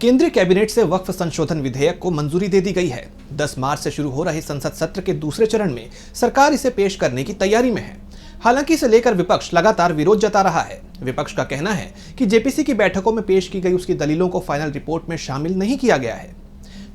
केंद्रीय कैबिनेट से वक्फ संशोधन विधेयक को मंजूरी दे दी गई है। 10 मार्च से शुरू हो रहे संसद सत्र के दूसरे चरण में सरकार इसे पेश करने की तैयारी में है। हालांकि इसे लेकर विपक्ष लगातार विरोध जता रहा है। विपक्ष का कहना है कि जेपीसी की बैठकों में पेश की गई उसकी दलीलों को फाइनल रिपोर्ट में शामिल नहीं किया गया है।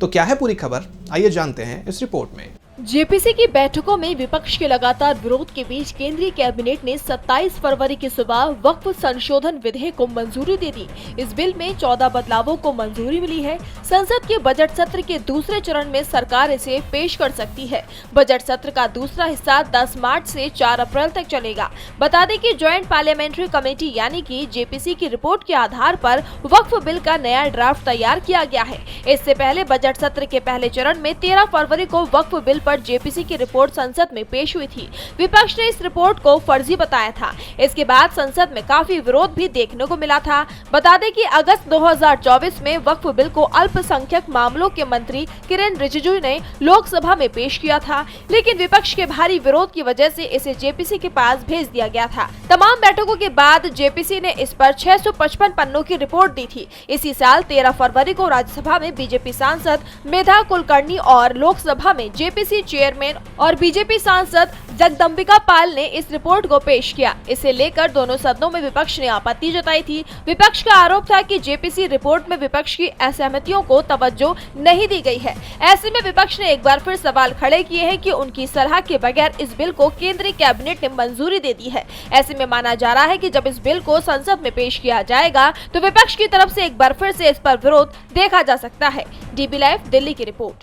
तो क्या है पूरी खबर, आइए जानते हैं इस रिपोर्ट में। जेपीसी की बैठकों में विपक्ष के लगातार विरोध के बीच केंद्रीय कैबिनेट ने 27 फरवरी की सुबह वक्फ संशोधन विधेयक को मंजूरी दे दी। इस बिल में 14 बदलावों को मंजूरी मिली है। संसद के बजट सत्र के दूसरे चरण में सरकार इसे पेश कर सकती है। बजट सत्र का दूसरा हिस्सा 10 मार्च से 4 अप्रैल तक चलेगा। बता दें कि ज्वाइंट पार्लियामेंट्री कमेटी यानी कि जेपीसी की रिपोर्ट के आधार पर वक्फ बिल का नया ड्राफ्ट तैयार किया गया है। इससे पहले बजट सत्र के पहले चरण में 13 फरवरी को वक्फ बिल पर जेपीसी की रिपोर्ट संसद में पेश हुई थी। विपक्ष ने इस रिपोर्ट को फर्जी बताया था। इसके बाद संसद में काफी विरोध भी देखने को मिला था। बता दें कि अगस्त 2024 में वक्फ बिल को अल्पसंख्यक मामलों के मंत्री किरेन रिजिजू ने लोकसभा में पेश किया था, लेकिन विपक्ष के भारी विरोध की वजह से इसे जेपीसी के पास भेज दिया गया था। तमाम बैठकों के बाद जेपीसी ने इस पर 655 पन्नों की रिपोर्ट दी थी। इसी साल 13 फरवरी को राज्यसभा में बीजेपी सांसद मेधा कुलकर्णी और लोकसभा में जेपीसी चेयरमैन और बीजेपी सांसद जगदम्बिका पाल ने इस रिपोर्ट को पेश किया। इसे लेकर दोनों सदनों में विपक्ष ने आपत्ति जताई थी। विपक्ष का आरोप था कि जेपीसी रिपोर्ट में विपक्ष की असहमतियों को तवज्जो नहीं दी गई है। ऐसे में विपक्ष ने एक बार फिर सवाल खड़े किए हैं कि उनकी सलाह के बगैर इस बिल को केंद्रीय कैबिनेट ने मंजूरी दे दी है। ऐसे में माना जा रहा है कि जब इस बिल को संसद में पेश किया जाएगा तो विपक्ष की तरफ से एक बार फिर से इस पर विरोध देखा जा सकता है। डीबी लाइव दिल्ली की रिपोर्ट।